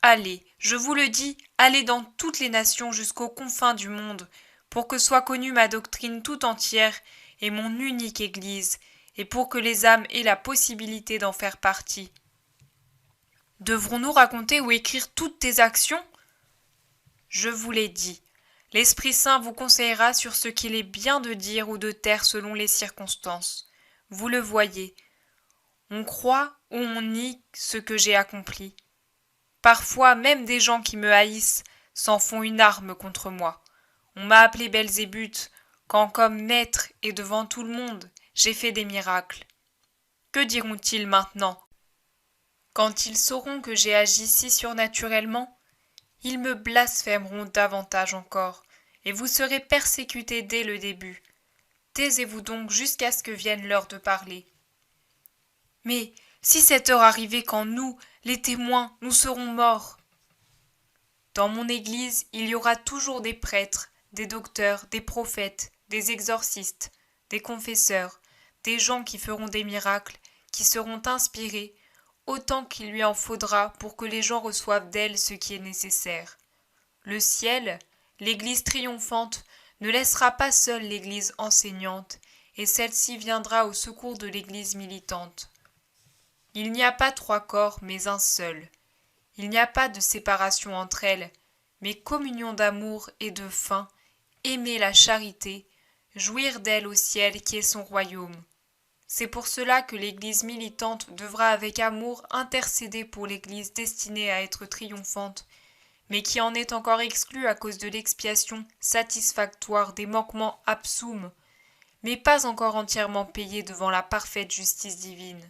Allez, je vous le dis, allez dans toutes les nations jusqu'aux confins du monde, pour que soit connue ma doctrine tout entière et mon unique Église, et pour que les âmes aient la possibilité d'en faire partie. Devrons-nous raconter ou écrire toutes tes actions? Je vous l'ai dit, l'Esprit Saint vous conseillera sur ce qu'il est bien de dire ou de taire selon les circonstances. Vous le voyez, on croit ou on nie ce que j'ai accompli. Parfois, même des gens qui me haïssent s'en font une arme contre moi. On m'a appelé Belzébuth, quand comme maître et devant tout le monde, j'ai fait des miracles. Que diront-ils maintenant? Quand ils sauront que j'ai agi si surnaturellement, ils me blasphémeront davantage encore, et vous serez persécutés dès le début. Taisez-vous donc jusqu'à ce que vienne l'heure de parler. Mais si cette heure arrivait quand nous, les témoins, nous serons morts. Dans mon Église, il y aura toujours des prêtres, des docteurs, des prophètes, des exorcistes, des confesseurs, des gens qui feront des miracles, qui seront inspirés, autant qu'il lui en faudra pour que les gens reçoivent d'elle ce qui est nécessaire. Le ciel, l'Église triomphante, ne laissera pas seule l'Église enseignante, et celle-ci viendra au secours de l'Église militante. Il n'y a pas trois corps, mais un seul. Il n'y a pas de séparation entre elles, mais communion d'amour et de faim, aimer la charité, jouir d'elle au ciel qui est son royaume. C'est pour cela que l'Église militante devra avec amour intercéder pour l'Église destinée à être triomphante, mais qui en est encore exclue à cause de l'expiation satisfactoire des manquements absoumes, mais pas encore entièrement payée devant la parfaite justice divine.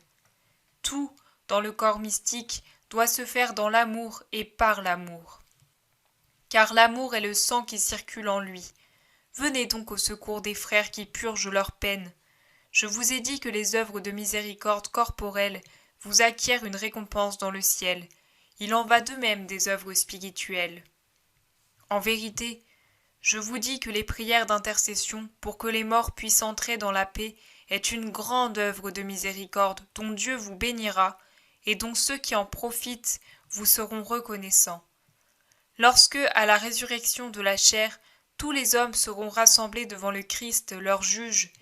Tout, dans le corps mystique, doit se faire dans l'amour et par l'amour. Car l'amour est le sang qui circule en lui. Venez donc au secours des frères qui purgent leurs peines. Je vous ai dit que les œuvres de miséricorde corporelle vous acquièrent une récompense dans le ciel. Il en va de même des œuvres spirituelles. En vérité, je vous dis que les prières d'intercession pour que les morts puissent entrer dans la paix est une grande œuvre de miséricorde dont Dieu vous bénira et dont ceux qui en profitent vous seront reconnaissants. Lorsque, à la résurrection de la chair, tous les hommes seront rassemblés devant le Christ, leur juge.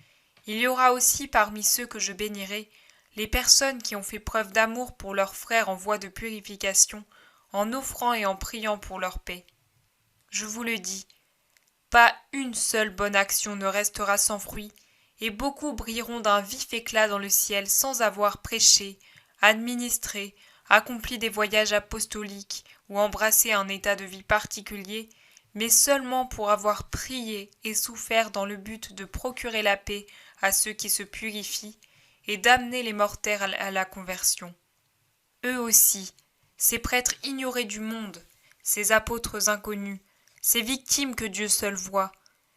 Il y aura aussi parmi ceux que je bénirai les personnes qui ont fait preuve d'amour pour leurs frères en voie de purification, en offrant et en priant pour leur paix. Je vous le dis, pas une seule bonne action ne restera sans fruit, et beaucoup brilleront d'un vif éclat dans le ciel sans avoir prêché, administré, accompli des voyages apostoliques ou embrassé un état de vie particulier, mais seulement pour avoir prié et souffert dans le but de procurer la paix à ceux qui se purifient et d'amener les mortels à la conversion. Eux aussi, ces prêtres ignorés du monde, ces apôtres inconnus, ces victimes que Dieu seul voit,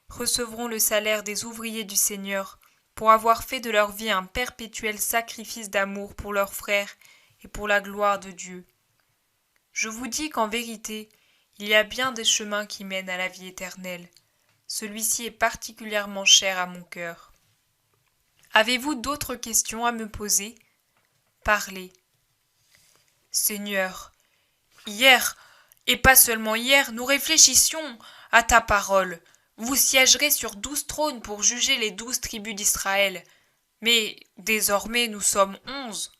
recevront le salaire des ouvriers du Seigneur pour avoir fait de leur vie un perpétuel sacrifice d'amour pour leurs frères et pour la gloire de Dieu. Je vous dis qu'en vérité, il y a bien des chemins qui mènent à la vie éternelle. Celui-ci est particulièrement cher à mon cœur. Avez-vous d'autres questions à me poser ? Parlez. Seigneur, hier, et pas seulement hier, nous réfléchissions à ta parole. Vous siégerez sur 12 trônes pour juger les 12 tribus d'Israël. Mais désormais nous sommes 11.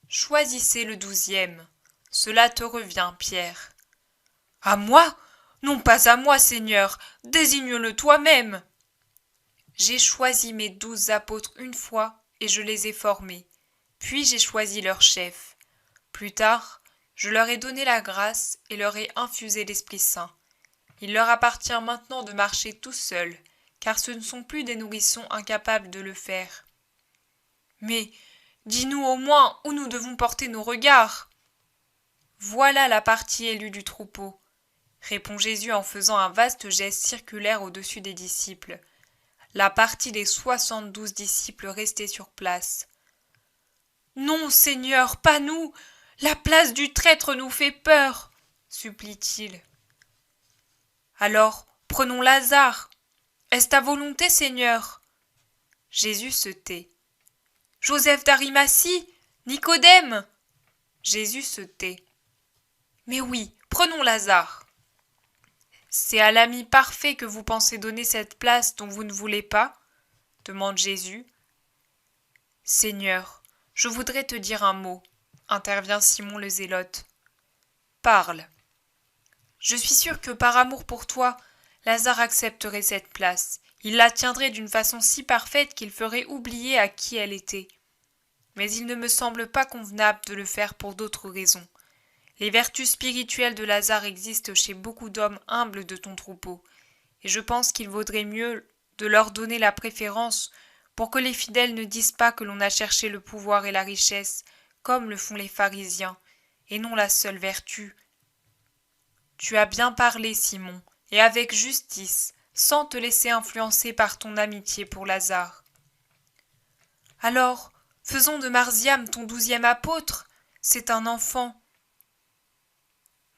Choisissez le 12e. Cela te revient, Pierre. À moi ? Non pas à moi, Seigneur. Désigne-le toi-même. J'ai choisi mes 12 apôtres une fois et je les ai formés. Puis j'ai choisi leur chef. Plus tard, je leur ai donné la grâce et leur ai infusé l'Esprit Saint. Il leur appartient maintenant de marcher tout seuls, car ce ne sont plus des nourrissons incapables de le faire. Mais dis-nous au moins où nous devons porter nos regards. Voilà la partie élue du troupeau, répond Jésus en faisant un vaste geste circulaire au-dessus des disciples. La partie des 72 disciples restés sur place. Non, Seigneur, pas nous. La place du traître nous fait peur, supplie-t-il. Alors, prenons Lazare. Est-ce ta volonté, Seigneur ? Jésus se tait. Joseph d'Arimathie, Nicodème. Jésus se tait. Mais oui, prenons Lazare. C'est à l'ami parfait que vous pensez donner cette place dont vous ne voulez pas ? Demande Jésus. Seigneur, je voudrais te dire un mot, intervient Simon le Zélote. Parle. Je suis sûr que par amour pour toi, Lazare accepterait cette place. Il la tiendrait d'une façon si parfaite qu'il ferait oublier à qui elle était. Mais il ne me semble pas convenable de le faire pour d'autres raisons. Les vertus spirituelles de Lazare existent chez beaucoup d'hommes humbles de ton troupeau, et je pense qu'il vaudrait mieux de leur donner la préférence pour que les fidèles ne disent pas que l'on a cherché le pouvoir et la richesse, comme le font les pharisiens, et non la seule vertu. Tu as bien parlé, Simon, et avec justice, sans te laisser influencer par ton amitié pour Lazare. Alors, faisons de Marziam ton 12e apôtre, c'est un enfant.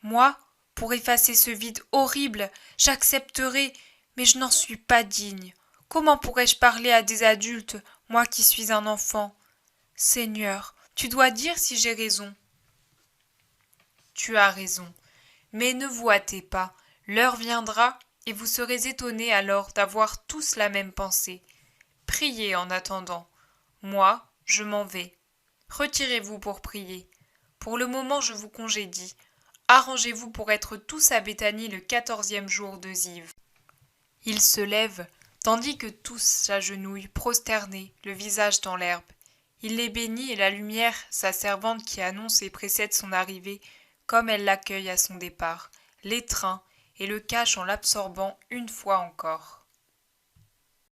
Moi, pour effacer ce vide horrible, j'accepterai, mais je n'en suis pas digne. Comment pourrais-je parler à des adultes, moi qui suis un enfant ? Seigneur, tu dois dire si j'ai raison. Tu as raison, mais ne vous hâtez pas, l'heure viendra et vous serez étonnés alors d'avoir tous la même pensée. Priez en attendant. Moi, je m'en vais. Retirez-vous pour prier. Pour le moment, je vous congédie. Arrangez-vous pour être tous à Béthanie le 14e jour de Ziv. Il se lève, tandis que tous s'agenouillent, prosternés, le visage dans l'herbe. Il les bénit et la lumière, sa servante qui annonce et précède son arrivée, comme elle l'accueille à son départ, l'étreint et le cache en l'absorbant une fois encore.